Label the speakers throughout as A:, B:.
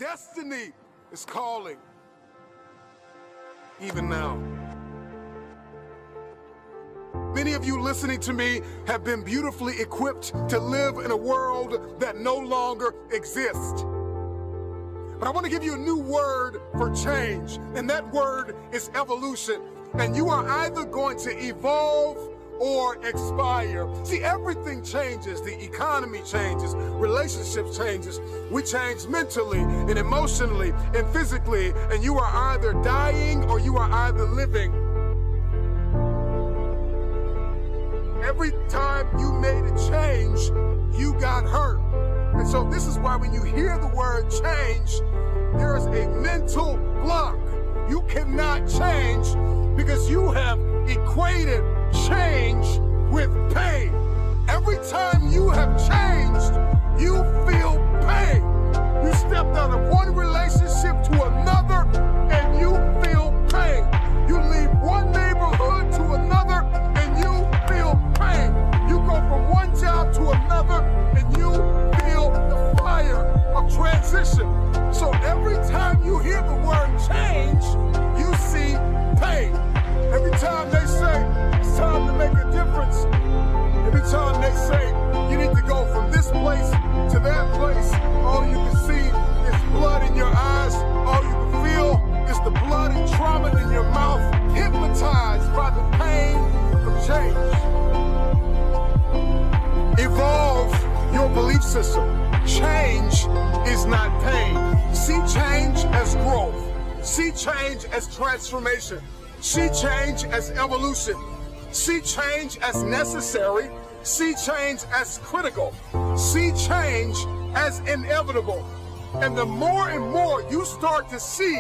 A: destiny is calling, even now. Many of you listening to me have been beautifully equipped to live in a world that no longer exists. But I want to give you a new word for change, and that word is evolution. And you are either going to evolve or expire. See, everything changes. The economy changes, relationships changes. We change mentally and emotionally and physically, and you are either dying or you are either living. Every time you made a change, you got hurt. And so this is why when you hear the word change, there's a mental block. You cannot change because you have equated change with pain. Every time you have changed, you feel pain. You stepped out of one relationship to another and you feel pain. You leave one neighborhood to another and you feel pain. You go from one job to another and you feel the fire of transition. So every time you hear the word change, you see pain. Every time they say it's time to make a difference, every time they say you need to go from this place to that place, all you can see is blood in your eyes. All you can feel is the blood and trauma in your mouth, hypnotized by the pain of change. Evolve your belief system. Change is not pain. See change as growth. See change as transformation. See change as evolution. See change as necessary. See change as critical. See change as inevitable. And the more and more you start to see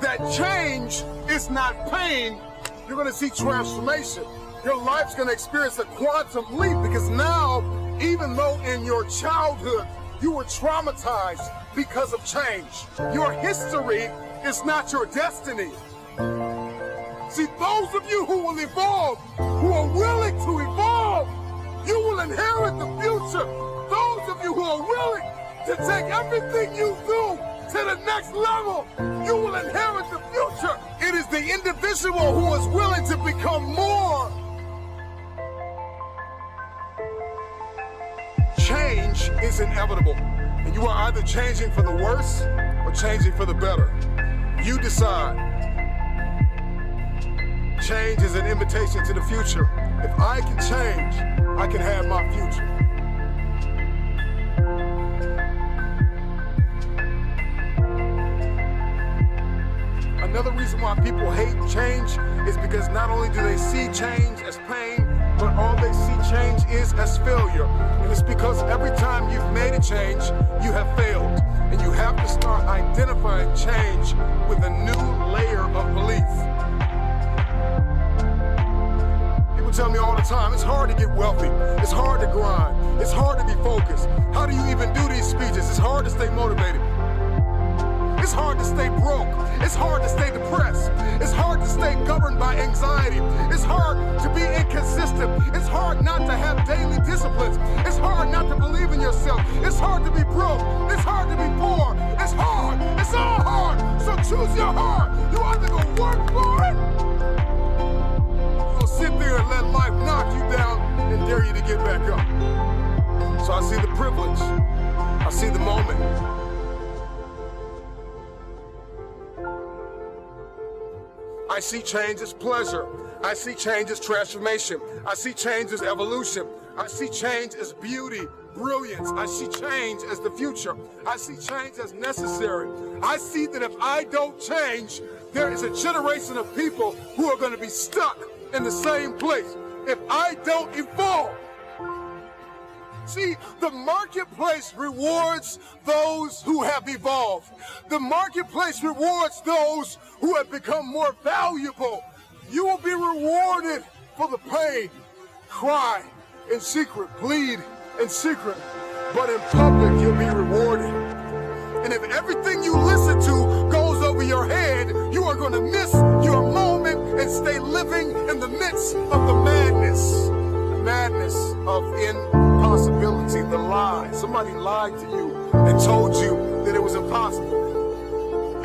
A: that change is not pain, you're going to see transformation. Your life's going to experience a quantum leap, because now, even though in your childhood you were traumatized because of change, your history is not your destiny. See, those of you who will evolve, who are willing to evolve, you will inherit the future. Those of you who are willing to take everything you do to the next level, you will inherit the future. It is the individual who is willing to become more. Change is inevitable, and you are either changing for the worse or changing for the better. You decide. Change is an invitation to the future. If I can change, I can have my future. Another reason why people hate change is because not only do they see change as pain, but all they see change is as failure. And it's because every time you've made a change, you have failed. And you have to start identifying change with a new layer of belief. People tell me all the time, it's hard to get wealthy. It's hard to grind. It's hard to be focused. How do you even do these speeches? It's hard to stay motivated. It's hard to stay broke. It's hard to stay depressed. It's hard to stay governed by anxiety. It's hard to be inconsistent. It's hard not to have daily disciplines. It's hard not to believe in yourself. It's hard to be broke. It's hard to be poor. It's hard. It's all hard. So choose your heart. You either go work for it, or sit there and let life knock you down and dare you to get back up. So I see the privilege. I see the moment. I see change as pleasure. I see change as transformation. I see change as evolution. I see change as beauty, brilliance. I see change as the future. I see change as necessary. I see that if I don't change, there is a generation of people who are going to be stuck in the same place if I don't evolve. See, the marketplace rewards those who have evolved. The marketplace rewards those who have become more valuable. You will be rewarded for the pain. Cry in secret, bleed in secret, but in public you'll be rewarded. And if everything you listen to goes over your head, you are going to miss your moment and stay living in the midst of the madness of impossibility, the lie. Somebody lied to you and told you that it was impossible.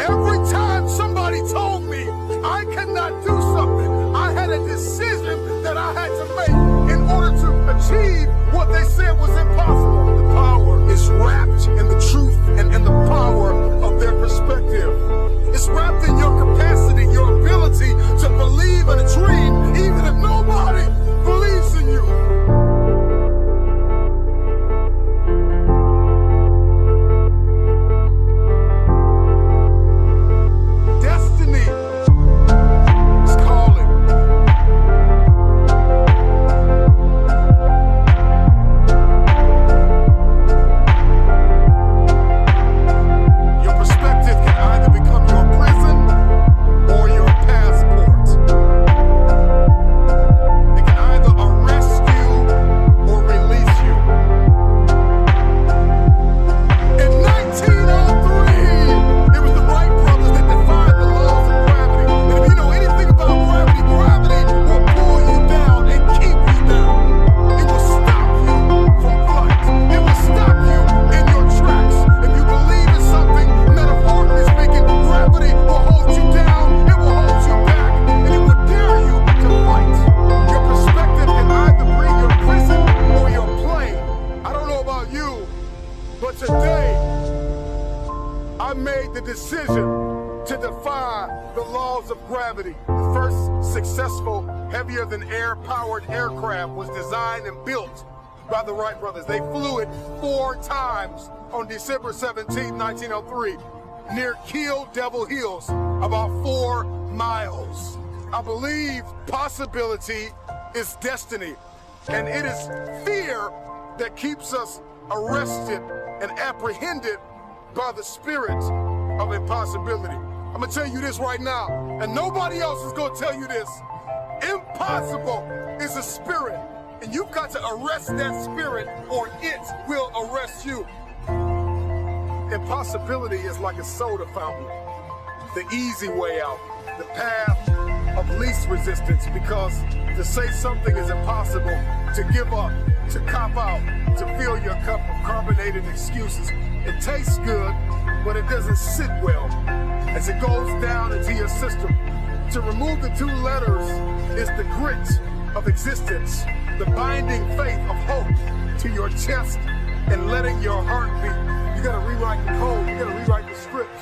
A: Every time somebody told me I could not do something, I had a decision that I had to make in order to achieve what they said was impossible. The power is wrapped in the truth and in the power of their perspective. It's wrapped in your capacity, your ability to believe in a dream, even if nobody believes in you. But today, I made the decision to defy the laws of gravity. The first successful heavier-than-air powered aircraft was designed and built by the Wright brothers. They flew it 4 times on December 17, 1903, near Kill Devil Hills, about 4 miles. I believe possibility is destiny, and it is fear that keeps us arrested and apprehended by the spirit of impossibility. I'm gonna tell you this right now, and nobody else is gonna tell you this. Impossible is a spirit, and you've got to arrest that spirit or it will arrest you. Impossibility is like a soda fountain, the easy way out, the path of least resistance, because to say something is impossible, to give up, to cop out, to fill your cup of carbonated excuses. It tastes good, but it doesn't sit well as it goes down into your system. To remove the 2 letters is the grit of existence, the binding faith of hope to your chest and letting your heart beat. You gotta rewrite the code, you gotta rewrite the script.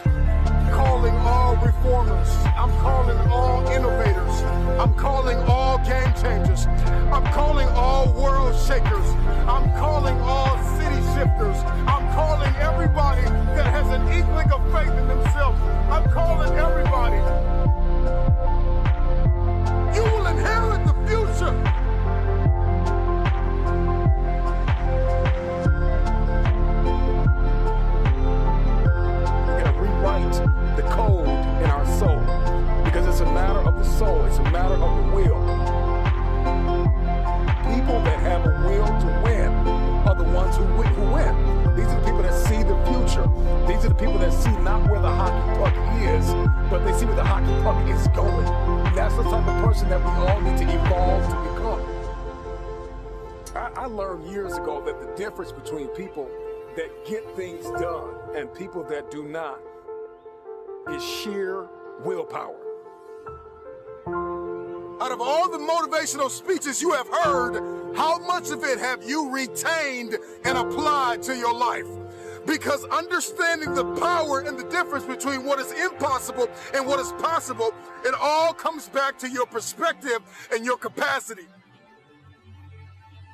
A: Calling all reformers, I'm calling all innovators, I'm calling all game changers, I'm calling all world shakers, I'm calling all city shifters, I'm calling everybody that has an inkling of faith in themselves, I'm calling everybody. You will inherit the future. The code in our soul, because it's a matter of the soul, it's a matter of the will. People that have a will to win are the ones who win. These are the people that see the future. These are the people that see not where the hockey puck is, but they see where the hockey puck is going. That's the type of person that we all need to evolve to become. I learned years ago that the difference between people that get things done and people that do not is sheer willpower. Out of all the motivational speeches you have heard, how much of it have you retained and applied to your life? Because understanding the power and the difference between what is impossible and what is possible, it all comes back to your perspective and your capacity.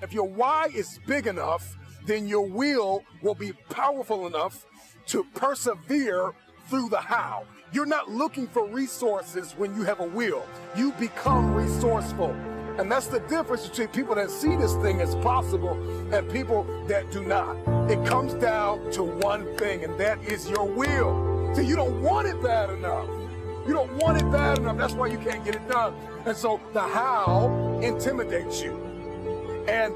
A: If your why is big enough, then your will be powerful enough to persevere through the how. You're not looking for resources when you have a will. You become resourceful. And that's the difference between people that see this thing as possible and people that do not. It comes down to one thing, and that is your will. So you don't want it bad enough. You don't want it bad enough. That's why you can't get it done. And so the how intimidates you. And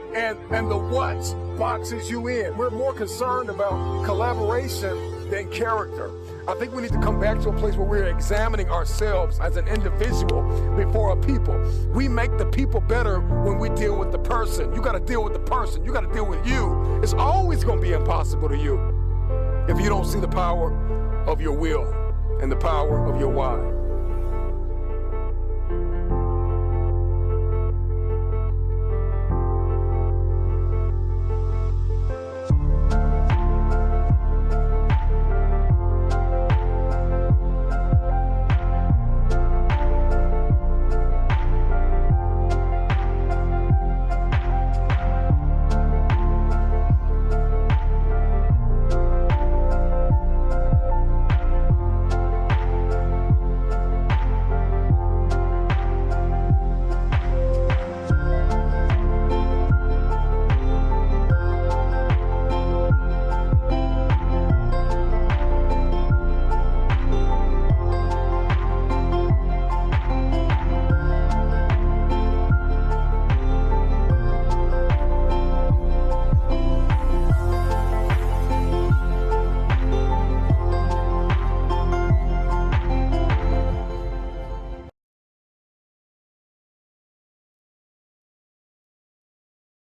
A: the what boxes you in. We're more concerned about collaboration than character. I think we need to come back to a place where we're examining ourselves as an individual before a people. We make the people better when we deal with the person. You got to deal with the person. You got to deal with you. It's always going to be impossible to you if you don't see the power of your will. and the power of your why.